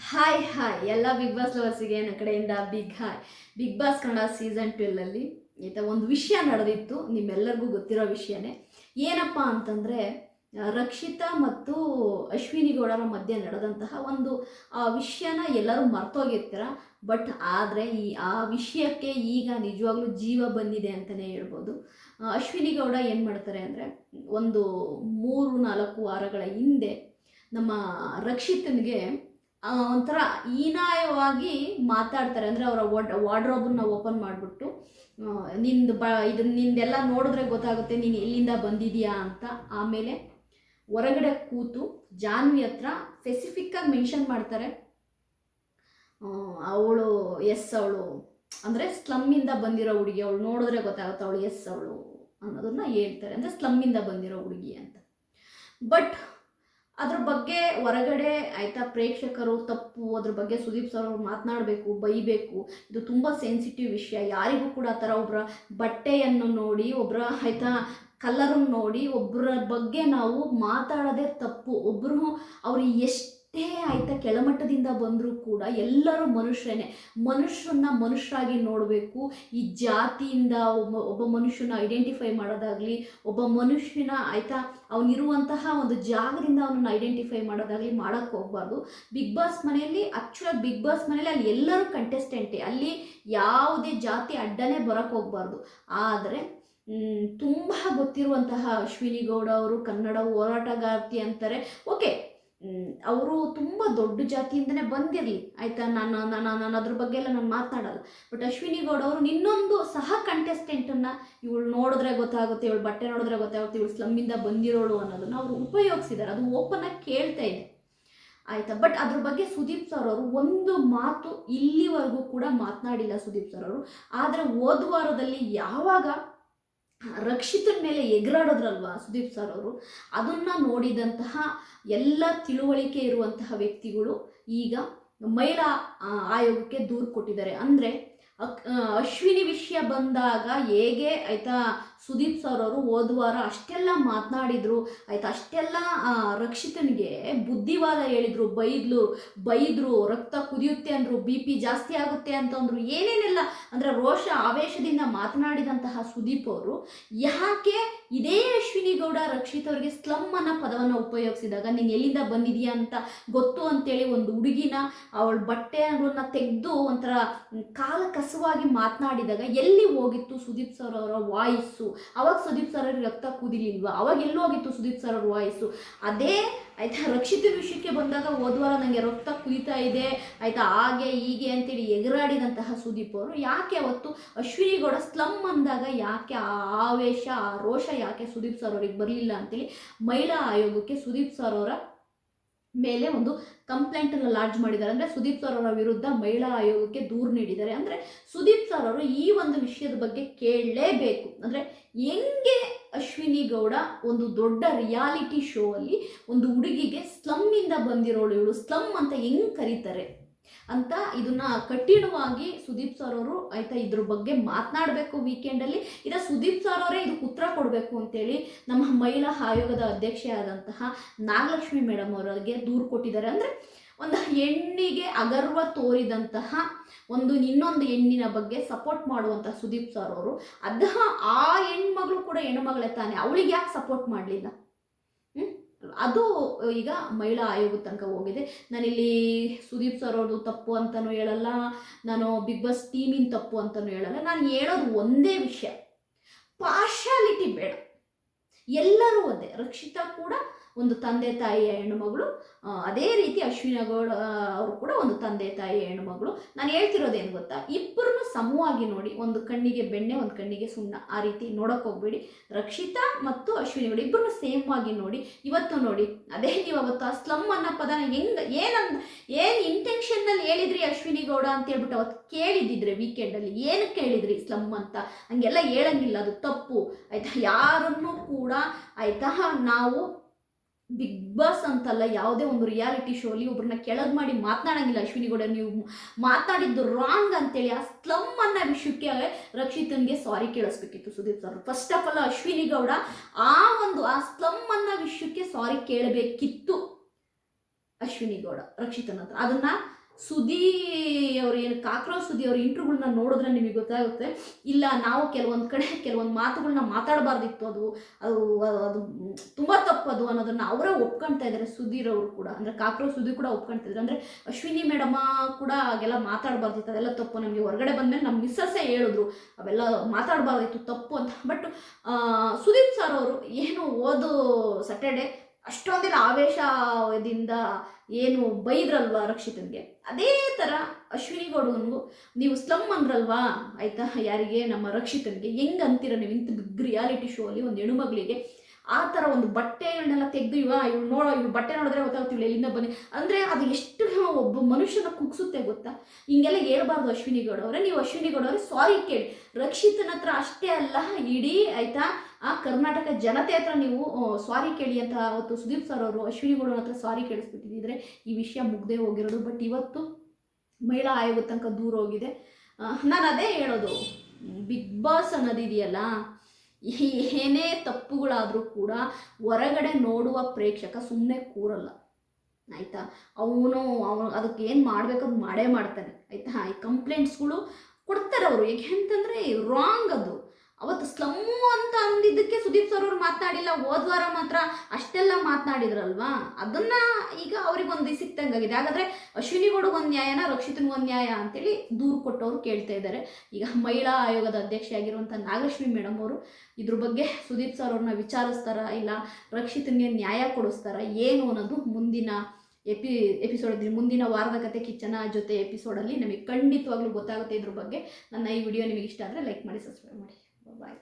Hi ಎಲ್ಲ big boss ಲವರ್ಸಿಗೆ ನನ್ನ ಕಡೆಯಿಂದ ಬಿಗ್ ಬಾಸ್ ಕನ್ನಡ ಸೀಸನ್ 12 ಅಲ್ಲಿ ಆಯಿತಾ ಒಂದು ವಿಷಯ ನಡೆದಿತ್ತು. ನಿಮ್ಮೆಲ್ಲರಿಗೂ ಗೊತ್ತಿರೋ ವಿಷಯನೇ. ಏನಪ್ಪ ಅಂತಂದರೆ, ರಕ್ಷಿತಾ ಮತ್ತು ಅಶ್ವಿನಿ ಗೌಡರ ಮಧ್ಯೆ ನಡೆದಂತಹ ಒಂದು ವಿಷಯನ ಎಲ್ಲರೂ ಮರ್ತೋಗಿರ್ತೀರ. ಬಟ್ ಆದರೆ ಆ ವಿಷಯಕ್ಕೆ ಈಗ ನಿಜವಾಗ್ಲೂ ಜೀವ ಬಂದಿದೆ ಅಂತಲೇ ಹೇಳ್ಬೋದು. ಅಶ್ವಿನಿ ಗೌಡ ಏನು ಮಾಡ್ತಾರೆ ಅಂದರೆ, ಒಂದು 3-4 ವಾರಗಳ ಹಿಂದೆ ನಮ್ಮ ರಕ್ಷಿತನಿಗೆ ಒಂಥರ ಹೀನಾಯವಾಗಿ ಮಾತಾಡ್ತಾರೆ. ಅಂದರೆ ಅವರ ವಾರ್ಡ್ರೋಬನ್ನ ಓಪನ್ ಮಾಡಿಬಿಟ್ಟು, ನಿಂದೆಲ್ಲ ನೋಡಿದ್ರೆ ಗೊತ್ತಾಗುತ್ತೆ ನೀನು ಎಲ್ಲಿಂದ ಬಂದಿದೀಯಾ ಅಂತ. ಆಮೇಲೆ ಹೊರಗಡೆ ಕೂತು ಜಾನ್ವಿ ಹತ್ರ ಸ್ಪೆಸಿಫಿಕ್ಕಾಗಿ ಮೆನ್ಷನ್ ಮಾಡ್ತಾರೆ, ಅವಳು ಅವಳು ಅಂದರೆ ಸ್ಲಮ್ಮಿಂದ ಬಂದಿರೋ ಹುಡುಗಿ, ಅವಳು ನೋಡಿದ್ರೆ ಗೊತ್ತಾಗುತ್ತೆ ಅವಳು ಅವಳು ಅನ್ನೋದನ್ನ ಹೇಳ್ತಾರೆ. ಅಂದರೆ ಸ್ಲಮ್ಮಿಂದ ಬಂದಿರೋ ಹುಡುಗಿ ಅಂತ. ಬಟ್ ಅದ್ರ ಬಗ್ಗೆ ಹೊರಗಡೆ ಆಯಿತಾ ಪ್ರೇಕ್ಷಕರು ತಪ್ಪು, ಅದ್ರ ಬಗ್ಗೆ ಸುದೀಪ್ ಸರ್ ಅವರು ಮಾತನಾಡಬೇಕು, ಬೈಬೇಕು. ಇದು ತುಂಬ ಸೆನ್ಸಿಟಿವ್ ವಿಷಯ. ಯಾರಿಗೂ ಕೂಡ ಆ ಥರ ಒಬ್ಬರ ಬಟ್ಟೆಯನ್ನು ನೋಡಿ, ಒಬ್ಬರ ಆಯಿತಾ ಕಲರನ್ನು ನೋಡಿ ಒಬ್ಬರ ಬಗ್ಗೆ ನಾವು ಮಾತಾಡೋದೇ ತಪ್ಪು. ಒಬ್ಬರು ಅವರು ಎಷ್ಟೇ ಆಯಿತಾ ಕೆಳಮಟ್ಟದಿಂದ ಬಂದರೂ ಕೂಡ ಎಲ್ಲರೂ ಮನುಷ್ಯನೇ. ಮನುಷ್ಯರನ್ನ ಮನುಷ್ಯರಾಗಿ ನೋಡಬೇಕು. ಈ ಜಾತಿಯಿಂದ ಒಬ್ಬ ಮನುಷ್ಯನ ಐಡೆಂಟಿಫೈ ಮಾಡೋದಾಗಲಿ, ಒಬ್ಬ ಮನುಷ್ಯನ ಆಯಿತಾ ಅವನಿರುವಂತಹ ಒಂದು ಜಾಗದಿಂದ ಅವನನ್ನು ಐಡೆಂಟಿಫೈ ಮಾಡೋದಾಗಲಿ ಮಾಡೋಕ್ಕೆ ಹೋಗ್ಬಾರ್ದು. ಬಿಗ್ ಬಾಸ್ ಮನೆಯಲ್ಲಿ ಬಿಗ್ ಬಾಸ್ ಮನೆಯಲ್ಲಿ ಅಲ್ಲಿ ಎಲ್ಲರೂ ಕಂಟೆಸ್ಟೆಂಟೇ, ಅಲ್ಲಿ ಯಾವುದೇ ಜಾತಿ ಅಡ್ಡನೇ ಬರೋಕ್ಕೆ ಹೋಗ್ಬಾರ್ದು. ಆದರೆ ತುಂಬ ಗೊತ್ತಿರುವಂತಹ ಅಶ್ವಿನಿ ಗೌಡ ಅವರು ಕನ್ನಡ ಹೋರಾಟಗಾರ್ತಿ ಅಂತಾರೆ. ಓಕೆ, ಅವರು ತುಂಬ ದೊಡ್ಡ ಜಾತಿಯಿಂದನೇ ಬಂದಿರಲಿ ಆಯಿತಾ, ನಾನು ಅದ್ರ ಬಗ್ಗೆ ಎಲ್ಲ ನಾನು ಮಾತನಾಡಲ್ಲ. ಬಟ್ ಅಶ್ವಿನಿ ಗೌಡ ಅವರು ಇನ್ನೊಂದು ಸಹ ಕಂಟೆಸ್ಟೆಂಟನ್ನು ಇವಳು ನೋಡಿದ್ರೆ ಗೊತ್ತಾಗುತ್ತೆ, ಇವಳು ಬಟ್ಟೆ ನೋಡಿದ್ರೆ ಗೊತ್ತಾಗುತ್ತೆ, ಇವಳು ಸ್ಲಮ್ಮಿಂದ ಬಂದಿರೋಳು ಅನ್ನೋದನ್ನು ಅವರು ಉಪಯೋಗಿಸಿದ್ದಾರೆ. ಅದು ಓಪನ್ನಾಗಿ ಕೇಳ್ತಾ ಇದೆ ಆಯಿತಾ. ಬಟ್ ಅದ್ರ ಬಗ್ಗೆ ಸುದೀಪ್ ಸರ್ ಅವರು ಒಂದು ಮಾತು ಇಲ್ಲಿವರೆಗೂ ಕೂಡ ಮಾತನಾಡಿಲ್ಲ ಸುದೀಪ್ ಸರ್ ಅವರು. ಆದರೆ ಹೋದ ವಾರದಲ್ಲಿ ಯಾವಾಗ ರಕ್ಷಿತನ ಮೇಲೆ ಎಗರಾಡೋದ್ರಲ್ವಾ ಸುದೀಪ್ ಸರ್ ಅವರು, ಅದನ್ನು ನೋಡಿದಂತಹ ಎಲ್ಲ ತಿಳುವಳಿಕೆ ಇರುವಂತಹ ವ್ಯಕ್ತಿಗಳು ಈಗ ಮಹಿಳಾ ಆಯೋಗಕ್ಕೆ ದೂರು ಕೊಟ್ಟಿದ್ದಾರೆ. ಅಂದರೆ ಅಶ್ವಿನಿ ವಿಷಯ ಬಂದಾಗ ಹೇಗೆ ಆಯಿತಾ ಸುದೀಪ್ ಸರ್ ಅವರು ಹೋದ ವಾರ ಅಷ್ಟೆಲ್ಲ ಮಾತನಾಡಿದರು ಆಯಿತಾ, ಅಷ್ಟೆಲ್ಲ ರಕ್ಷಿತನಿಗೆ ಬುದ್ಧಿವಾದ ಹೇಳಿದರು, ಬೈದರು, ರಕ್ತ ಕುದಿಯುತ್ತೆ ಅಂದರು, BP ಜಾಸ್ತಿ ಆಗುತ್ತೆ ಅಂತಂದರು, ಏನೇನೆಲ್ಲ ಅಂದರೆ ರೋಷ ಆವೇಶದಿಂದ ಮಾತನಾಡಿದಂತಹ ಸುದೀಪ್ ಅವರು ಯಾಕೆ ಇದೇ ಅಶ್ವಿನಿ ಗೌಡ ರಕ್ಷಿತ್ ಅವರಿಗೆ ಸ್ಲಮ್ ಅನ್ನೋ ಪದವನ್ನು ಉಪಯೋಗಿಸಿದಾಗ ನೀನು ಎಲ್ಲಿಂದ ಬಂದಿದೆಯಾ ಅಂತ ಗೊತ್ತು ಅಂತೇಳಿ ಒಂದು ಹುಡುಗಿನ ಅವಳ ಬಟ್ಟೆಗಳನ್ನ ತೆಗೆದು ಒಂಥರ ಕಾಲ ಕಸವಾಗಿ ಮಾತನಾಡಿದಾಗ ಎಲ್ಲಿ ಹೋಗಿತ್ತು ಸುದೀಪ್ ಸರ್ ಅವರ ವಾಯ್ಸು? ಅವಾಗ ಸುದೀಪ್ ಸರ್ ಅವ್ರಿಗೆ ರಕ್ತ ಕುದಿಲಿಲ್ವಾ? ಅವಾಗ ಎಲ್ಲೂ ಹೋಗಿತ್ತು ಸುದೀಪ್ ಸರ್ ಅವ್ರ ವಾಯ್ಸು? ಅದೇ ಆಯಿತಾ ರಕ್ಷಿತ ವಿಷಯಕ್ಕೆ ಬಂದಾಗ ಹೋದ್ವಾರ ನನಗೆ ರಕ್ತ ಕುದಿತಾ ಇದೆ ಆಯಿತಾ ಹಾಗೆ ಹೀಗೆ ಅಂತೇಳಿ ಎಗರಾಡಿದಂತಹ ಸುದೀಪ್ ಅವರು ಯಾಕೆ ಅವತ್ತು ಅಶ್ವಿನಿ ಗೌಡ ಸ್ಲಮ್ ಅಂದಾಗ ಯಾಕೆ ಆ ಆವೇಶ ಆ ರೋಷ ಯಾಕೆ ಸುದೀಪ್ ಸರ್ ಅವ್ರಿಗೆ ಬರಲಿಲ್ಲ ಅಂತೇಳಿ ಮಹಿಳಾ ಆಯೋಗಕ್ಕೆ ಸುದೀಪ್ ಸರ್ ಅವರ ಮೇಲೆ ಒಂದು ಕಂಪ್ಲೇಂಟನ್ನು ಲಾಡ್ಜ್ ಮಾಡಿದ್ದಾರೆ. ಅಂದರೆ ಸುದೀಪ್ ಸರ್ ಅವರ ವಿರುದ್ಧ ಮಹಿಳಾ ಆಯೋಗಕ್ಕೆ ದೂರು ನೀಡಿದ್ದಾರೆ. ಅಂದರೆ ಸುದೀಪ್ ಸರ್ ಅವರು ಈ ಒಂದು ವಿಷಯದ ಬಗ್ಗೆ ಕೇಳಲೇಬೇಕು. ಅಂದರೆ ಹೆಂಗೆ ಅಶ್ವಿನಿ ಗೌಡ ಒಂದು ದೊಡ್ಡ ರಿಯಾಲಿಟಿ ಶೋ ಅಲ್ಲಿ ಒಂದು ಹುಡುಗಿಗೆ ಸ್ಲಮ್ಮಿಂದ ಬಂದಿರೋಳು, ಇವಳು ಸ್ಲಮ್ ಅಂತ ಹೆಂಗೆ ಕರೀತಾರೆ ಅಂತ ಇದನ್ನ ಕಠಿಣವಾಗಿ ಸುದೀಪ್ ಸರ್ ಅವರು ಆಯಿತಾ ಇದ್ರ ಬಗ್ಗೆ ಮಾತನಾಡಬೇಕು ವೀಕೆಂಡಲ್ಲಿ. ಇದು ಸುದೀಪ್ ಸರ್ ಅವರೇ ಇದಕ್ಕೆ ಉತ್ತರ ಕೊಡಬೇಕು ಅಂತೇಳಿ ನಮ್ಮ ಮಹಿಳಾ ಆಯೋಗದ ಅಧ್ಯಕ್ಷೆ ಆದಂತಹ ನಾಗಲಕ್ಷ್ಮಿ ಮೇಡಮ್ ಅವರಿಗೆ ದೂರು ಕೊಟ್ಟಿದ್ದಾರೆ. ಅಂದರೆ ಒಂದು ಹೆಣ್ಣಿಗೆ ಅಗರ್ವ ತೋರಿದಂತಹ ಇನ್ನೊಂದು ಹೆಣ್ಣಿನ ಬಗ್ಗೆ ಸಪೋರ್ಟ್ ಮಾಡುವಂತಹ ಸುದೀಪ್ ಸರ್ ಅವರು ಆ ಹೆಣ್ಮಗಳು ಕೂಡ ಹೆಣ್ಮಗಳೇ ತಾನೆ, ಅವಳಿಗೆ ಯಾಕೆ ಸಪೋರ್ಟ್ ಮಾಡಲಿಲ್ಲ? ಅದು ಈಗ ಮಹಿಳಾ ಆಯೋಗದ ತನಕ ಹೋಗಿದೆ. ನಾನಿಲ್ಲಿ ಸುದೀಪ್ ಸರ್ ಅವ್ರದ್ದು ತಪ್ಪು ಅಂತಲೂ ಹೇಳಲ್ಲ, ನಾನು ಬಿಗ್ ಬಾಸ್ ಟೀಮಿನ ತಪ್ಪು ಅಂತಲೂ ಹೇಳಲ್ಲ. ನಾನು ಹೇಳೋದು ಒಂದೇ ವಿಷಯ, ಪಾರ್ಶಾಲಿಟಿ ಬೇಡ, ಎಲ್ಲರೂ ಒಂದೇ. ರಕ್ಷಿತಾ ಕೂಡ ಒಂದು ತಂದೆ ತಾಯಿಯ ಹೆಣ್ಣುಮಗಳು, ಅದೇ ರೀತಿ ಅಶ್ವಿನಿ ಗೌಡ ಅವರು ಕೂಡ ಒಂದು ತಂದೆ ತಾಯಿಯ ಹೆಣ್ಣುಮಗಳು. ನಾನು ಹೇಳ್ತಿರೋದೇನು ಗೊತ್ತಾ, ಇಬ್ಬರನ್ನು ಸಮವಾಗಿ ನೋಡಿ. ಒಂದು ಕಣ್ಣಿಗೆ ಬೆಣ್ಣೆ, ಒಂದು ಕಣ್ಣಿಗೆ ಸುಣ್ಣ, ಆ ರೀತಿ ನೋಡೋಕೆ ಹೋಗ್ಬೇಡಿ. ರಕ್ಷಿತಾ ಮತ್ತು ಅಶ್ವಿನಿ ಗೌಡ ಇಬ್ಬರನ್ನು ಸೇಮ್ ಆಗಿ ನೋಡಿ. ಇವತ್ತು ನೋಡಿ, ಅದೇ ನೀವು ಅವತ್ತು ಆ ಸ್ಲಮ್ ಅನ್ನೋ ಪದನ ಏನು ಇಂಟೆನ್ಷನ್ನಲ್ಲಿ ಹೇಳಿದ್ರಿ ಅಶ್ವಿನಿ ಗೌಡ ಅಂತ ಹೇಳ್ಬಿಟ್ಟು ಅವತ್ತು ಕೇಳಿದ್ದಿದ್ರೆ ವೀಕೆಂಡಲ್ಲಿ ಏನಕ್ಕೆ ಹೇಳಿದ್ರಿ ಸ್ಲಮ್ ಅಂತ? ಹಂಗೆಲ್ಲ ಹೇಳಂಗಿಲ್ಲ, ಅದು ತಪ್ಪು ಆಯಿತಾ. ಯಾರನ್ನೂ ಕೂಡ ಆಯಿತಾ ನಾವು ಬಿಗ್ ಬಾಸ್ ಅಂತಲ್ಲ, ಯಾವುದೇ ಒಂದು ರಿಯಾಲಿಟಿ ಶೋಲಿ ಒಬ್ಬರನ್ನ ಕೆಳಗೆ ಮಾಡಿ ಮಾತನಾಡಂಗಿಲ್ಲ. ಅಶ್ವಿನಿ ಗೌಡ ನೀವು ಮಾತಾಡಿದ್ದು ರಾಂಗ್ ಅಂತೇಳಿ ಆ ಸ್ಲಮ್ ಅನ್ನೋ ವಿಷಯಕ್ಕೆ ರಕ್ಷಿತನ್ಗೆ ಸಾರಿ ಕೇಳಿಸ್ಬೇಕಿತ್ತು Sudeep sir. First of all Ashwini Gowda ಆ ಸ್ಲಮ್ ಅನ್ನೋ ವಿಷಯಕ್ಕೆ ಸಾರಿ ಕೇಳಬೇಕಿತ್ತು. ಅಶ್ವಿನಿ ಗೌಡ ರಕ್ಷಿತನ ಹತ್ರ. ಅದನ್ನು ಸುದಿ ಅವ್ರು ಏನು ಕಾಕ್ರೋಚ್ ಸುದಿ ಅವ್ರ ಇಂಟ್ರ್ಯೂಗಳನ್ನ ನೋಡಿದ್ರೆ ನಿಮಗೆ ಗೊತ್ತಾಗುತ್ತೆ, ಇಲ್ಲ ನಾವು ಕೆಲವೊಂದು ಕಡೆ ಕೆಲವೊಂದು ಮಾತುಗಳನ್ನ ಮಾತಾಡಬಾರ್ದಿತ್ತು, ಅದು ಅದು ಅದು ತುಂಬ ತಪ್ಪದು ಅನ್ನೋದನ್ನು ಅವರೇ ಒಪ್ಕೊಳ್ತಾ ಇದ್ದಾರೆ. ಸುಧೀರ್ ಅವರು ಕೂಡ, ಅಂದರೆ ಕಾಕ್ರೋಚ್ ಸುದಿ ಕೂಡ ಒಪ್ಕೊಳ್ತಿದ್ರು. ಅಂದರೆ ಅಶ್ವಿನಿ ಮೇಡಮ ಕೂಡ ಹಾಗೆಲ್ಲ ಮಾತಾಡಬಾರ್ದಿತ್ತು, ಅದೆಲ್ಲ ತಪ್ಪು, ನಮಗೆ ಹೊರಗಡೆ ಬಂದಮೇಲೆ ನಮ್ಮ ಮಿಸ್ಸಸ್ಸೇ ಹೇಳಿದ್ರು ಅವೆಲ್ಲ ಮಾತಾಡಬಾರ್ದಿತ್ತು ತಪ್ಪು ಅಂತ. ಬಟ್ ಸುದೀಪ್ ಸರ್ ಅವರು ಏನು ಓದು ಸ್ಯಾಟರ್ಡೆ ಅಷ್ಟೊಂದಿನ ಆವೇಶದಿಂದ ಏನು ಬೈದ್ರಲ್ವಾ ರಕ್ಷಿತನಿಗೆ, ಅದೇ ಥರ ಅಶ್ವಿನಿ ಗೌಡನಿಗೂ ನೀವು ಸ್ಲಮ್ ಅಂದ್ರಲ್ವಾ ಆಯಿತಾ, ಯಾರಿಗೆ ನಮ್ಮ ರಕ್ಷಿತನಿಗೆ ಹೆಂಗೆ ಅಂತೀರ ನೀವು ಇಂಥ ಬಿಗ್ ರಿಯಾಲಿಟಿ ಶೋ ಅಲ್ಲಿ ಒಂದು ಹೆಣ್ಣುಮಗಳಿಗೆ ಆ ಥರ ಒಂದು ಬಟ್ಟೆಗಳನ್ನೆಲ್ಲ ತೆಗೆದು ಇವ್ಳು ಬಟ್ಟೆ ನೋಡಿದ್ರೆ ಗೊತ್ತಾಗ್ತಿಲ್ಲ ಎಲ್ಲಿಂದ ಬನ್ನಿ ಅಂದರೆ ಅದು ಎಷ್ಟು ಒಬ್ಬ ಮನುಷ್ಯನ ಕುಗ್ಸುತ್ತೆ ಗೊತ್ತಾ. ಹಿಂಗೆಲ್ಲ ಹೇಳ್ಬಾರ್ದು ಅಶ್ವಿನಿ ಗೌಡ ಅವರೇ. ನೀವು ಅಶ್ವಿನಿ ಗೌಡ ಅವರೇ ಸಾರಿ ಕೇಳಿ, ರಕ್ಷಿತನ ಹತ್ರ ಅಷ್ಟೇ ಅಲ್ಲ ಇಡೀ ಆಯಿತಾ ಆ ಕರ್ನಾಟಕ ಜನತೆ ಹತ್ರ ನೀವು ಸಾರಿ ಕೇಳಿ ಅಂತ ಅವತ್ತು ಸುದೀಪ್ ಸರ್ ಅವರು ಅಶ್ವಿನಿ ಗೌಡನ ಹತ್ರ ಸಾರಿ ಕೇಳಿಸ್ಬಿಟ್ಟಿದ್ದರೆ ಈ ವಿಷಯ ಮುಗ್ದೇ ಹೋಗಿರೋದು. ಬಟ್ ಇವತ್ತು ಮಹಿಳಾ ಆಯೋಗದ ತನಕ ದೂರ ಹೋಗಿದೆ. ನಾನು ಅದೇ ಹೇಳೋದು, ಬಿಗ್ ಬಾಸ್ ಅನ್ನೋದಿದೆಯಲ್ಲ, ಏನೇ ತಪ್ಪುಗಳಾದರೂ ಕೂಡ ಹೊರಗಡೆ ನೋಡುವ ಪ್ರೇಕ್ಷಕ ಸುಮ್ಮನೆ ಕೂರಲ್ಲ ಆಯಿತಾ. ಅವನು ಅದಕ್ಕೆ ಏನು ಮಾಡಬೇಕು ಅದು ಮಾಡೇ ಮಾಡ್ತಾನೆ ಆಯಿತಾ. ಈ ಕಂಪ್ಲೇಂಟ್ಸ್ಗಳು ಕೊಡ್ತಾರೆ ಅವರು, ಏಕೆಂತಂದರೆ ರಾಂಗ್ ಅದು. ಅವತ್ತು ಸ್ಲಮ್ಮು ಅಂತ ಅಂದಿದ್ದಕ್ಕೆ ಸುದೀಪ್ ಸರ್ ಅವ್ರು ಮಾತನಾಡಿಲ್ಲ, ಹೋದ್ವಾರ ಮಾತ್ರ ಅಷ್ಟೆಲ್ಲ ಮಾತನಾಡಿದ್ರಲ್ವಾ, ಅದನ್ನು ಈಗ ಅವ್ರಿಗೊಂದು ಸಿಕ್ತಂಗಾಗಿದೆ. ಹಾಗಾದರೆ ಅಶ್ವಿನಿ ಗೌಡಗೊಂದು ನ್ಯಾಯನ ರಕ್ಷಿತನಿಗೊಂದು ನ್ಯಾಯ ಅಂತೇಳಿ ದೂರು ಕೊಟ್ಟವರು ಕೇಳ್ತಾ ಇದ್ದಾರೆ. ಈಗ ಮಹಿಳಾ ಆಯೋಗದ ಅಧ್ಯಕ್ಷೆಯಾಗಿರುವಂಥ ನಾಗಲಕ್ಷ್ಮಿ ಮೇಡಮ್ ಅವರು ಇದ್ರ ಬಗ್ಗೆ ಸುದೀಪ್ ಸರ್ ಅವ್ರನ್ನ ವಿಚಾರಿಸ್ತಾರ, ಇಲ್ಲ ರಕ್ಷಿತನಿಗೆ ನ್ಯಾಯ ಕೊಡಿಸ್ತಾರ ಏನು ಅನ್ನೋದು ಮುಂದಿನ ಎಪಿಸೋಡ್ ಮುಂದಿನ ವಾರದ ಕತೆ ಕಿಚ್ಚನ ಜೊತೆ ಎಪಿಸೋಡಲ್ಲಿ ನಮಗೆ ಖಂಡಿತವಾಗ್ಲೂ ಗೊತ್ತಾಗುತ್ತೆ ಇದ್ರ ಬಗ್ಗೆ. ನನ್ನ ಈ ವಿಡಿಯೋ ನಿಮಗೆ ಇಷ್ಟ ಆದರೆ ಲೈಕ್ ಮಾಡಿ, ಸಬ್ಸ್ಕ್ರೈಬ್ ಮಾಡಿ. ಬಾಯ್.